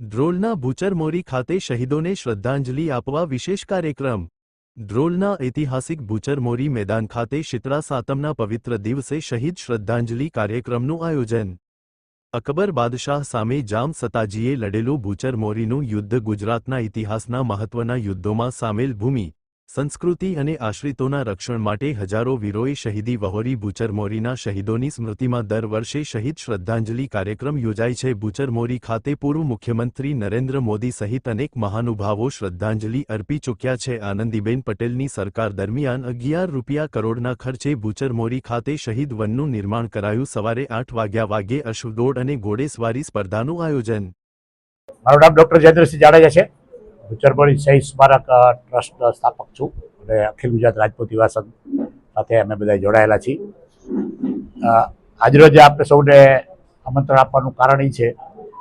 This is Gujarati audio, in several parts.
ધ્રોલના ભૂચરમોરી ખાતે શહીદોને શ્રદ્ધાંજલિ આપવા વિશેષ કાર્યક્રમ। ધ્રોલના ઐતિહાસિક ભૂચરમોરી મેદાન ખાતે શીતળા સાતમના પવિત્ર દિવસે શહીદ શ્રદ્ધાંજલિ કાર્યક્રમનું આયોજન। અકબર બાદશાહ સામે જામ સતાજીએ લડેલું ભૂચરમોરીનું યુદ્ધ ગુજરાતના ઇતિહાસના મહત્વના યુદ્ધોમાં સામેલ ભૂમિ, સંસ્કૃતિ અને આશ્રિતોના રક્ષણ માટે હજારો વીરોએ શહીદી વહોરી। ભૂચરમોરીના શહીદોની સ્મૃતિમાં દર વર્ષે શહીદ શ્રદ્ધાંજલિ કાર્યક્રમ યોજાય છે। ભૂચરમોરી ખાતે પૂર્વ મુખ્યમંત્રી નરેન્દ્ર મોદી સહિત અનેક મહાનુભાવો શ્રદ્ધાંજલિ અર્પી ચૂક્યા છે। આનંદીબેન પટેલની સરકાર દરમિયાન ₹11 કરોડના ખર્ચે ભૂચરમોરી ખાતે શહીદ વનનું નિર્માણ કરાયું। સવારે 8 વાગે અશ્વદોડ અને ઘોડેસવારી સ્પર્ધાનું આયોજન। મારું નામ ડૉક્ટર જયેન્દ્રસિંહ જાડેજા છે। ભૂચરમોરી શહીદ સ્મારક ટ્રસ્ટ સ્થાપક છું અને અખિલ ગુજરાત રાજપૂત યુવા સંઘ સાથે અમે બધા જોડાયેલા છીએ। આજરોજ આપણે સૌને આમંત્રણ આપવાનું કારણ એ છે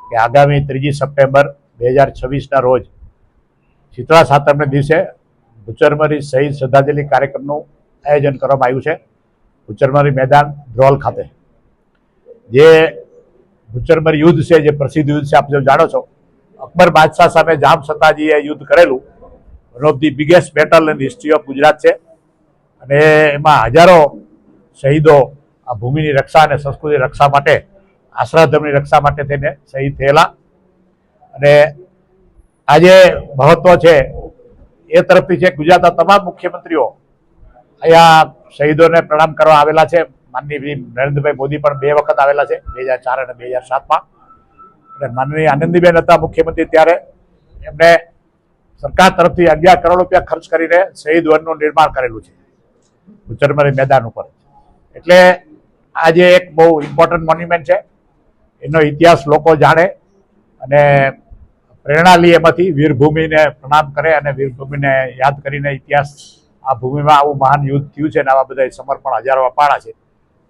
કે આગામી 3 સપ્ટેમ્બર 2026ના રોજ શીતળા સાતમના દિવસે ભૂચરમોરી શહીદ શ્રદ્ધાંજલિ કાર્યક્રમનું આયોજન કરવામાં આવ્યું છે ભૂચરમોરી મેદાન ધ્રોલ ખાતે। જે ભૂચરમોરી યુદ્ધ છે, જે પ્રસિદ્ધ યુદ્ધ છે, આપ જો જાણો છો, અકબર બાદશાહ સામે જામ સતાજીએ યુદ્ધ કરેલું one of the biggest battle in history of Gujarat છે અને એમાં હજારો શહીદો આ ભૂમિની રક્ષા અને સંસ્કૃતિની રક્ષા માટે, આશ્રયધર્મની રક્ષા માટે થઈને શહીદ થયેલા। અને આજે મહત્વ છે એ તરફથી છે ગુજરાતના તમામ મુખ્યમંત્રીઓ અહીંયા શહીદોને પ્રણામ કરવા આવેલા છે। માનનીય નરેન્દ્રભાઈ મોદી પણ 2 વખત આવેલા છે, 2004 અને 2007માં। અને માનનીય આનંદીબેન હતા મુખ્યમંત્રી ત્યારે એમને સરકાર તરફથી ₹11 કરોડ ખર્ચ કરીને શહીદ વનનું નિર્માણ કરેલું છે ભૂચરમોરી મેદાન ઉપર। એટલે આજે એક બહુ ઇમ્પોર્ટન્ટ મોન્યુમેન્ટ છે, એનો ઇતિહાસ લોકો જાણે અને પ્રેરણા લે, એમાંથી વીરભૂમિને પ્રણામ કરે અને વીરભૂમિને યાદ કરીને ઇતિહાસ, આ ભૂમિમાં આવું મહાન યુદ્ધ થયું છે અને આવા બધા સમર્પણ હજારો અપાણા છે,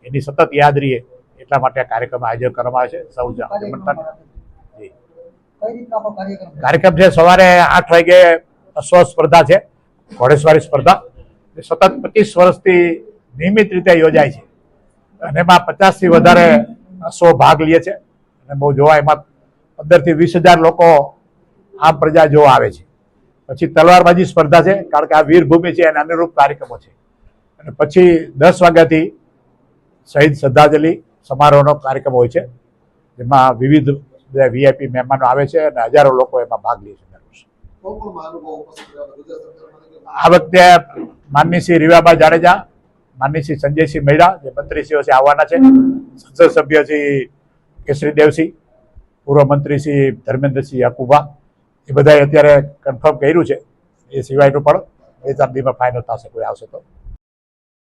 એની સતત યાદ રહીએ એટલા માટે આ કાર્યક્રમ આયોજન કરવામાં આવે છે। સૌ કાર્યક્રમ છે સવારે 8 વાગે અશ્વ સ્પર્ધા છે, ઘોડેસવારી સ્પર્ધા સતત 25 વર્ષથી નિયમિત રીતે યોજાય છે અને એમાં 50થી વધારે અશ્વો ભાગ લે છે અને બહુ જોવા એમાં 15 થી 20 હજાર લોકો આમ પ્રજા જોવા આવે છે। પછી તલવારબાજી સ્પર્ધા છે, કારણ કે આ વીરભૂમિ છે એને અનુરૂપ કાર્યક્રમો છે। અને પછી 10 વાગ્યાથી શહીદ શ્રદ્ધાંજલિ સમારોહનો કાર્યક્રમ હોય છે, જેમાં વિવિધ VIP મહેમાનો આવે છે અને હજારો લોકો એમાં ભાગ લે છે। આ વખતે માનનીય શ્રી રીવાબા જાડેજા, માનનીય શ્રી સંજયસિંહ મૈડા, જે મંત્રીશ્રીઓ છે, આવવાના છે। સંસદ સભ્ય શ્રી કેસરી દેવસિંહ, પૂર્વ મંત્રી શ્રી ધર્મેન્દ્રસિંહ યાકુબા, એ બધાએ અત્યારે કન્ફર્મ કર્યું છે। એ સિવાયનું પણ 2-4 દિવસમાં ફાઇનલ થશે, કોઈ આવશે તો।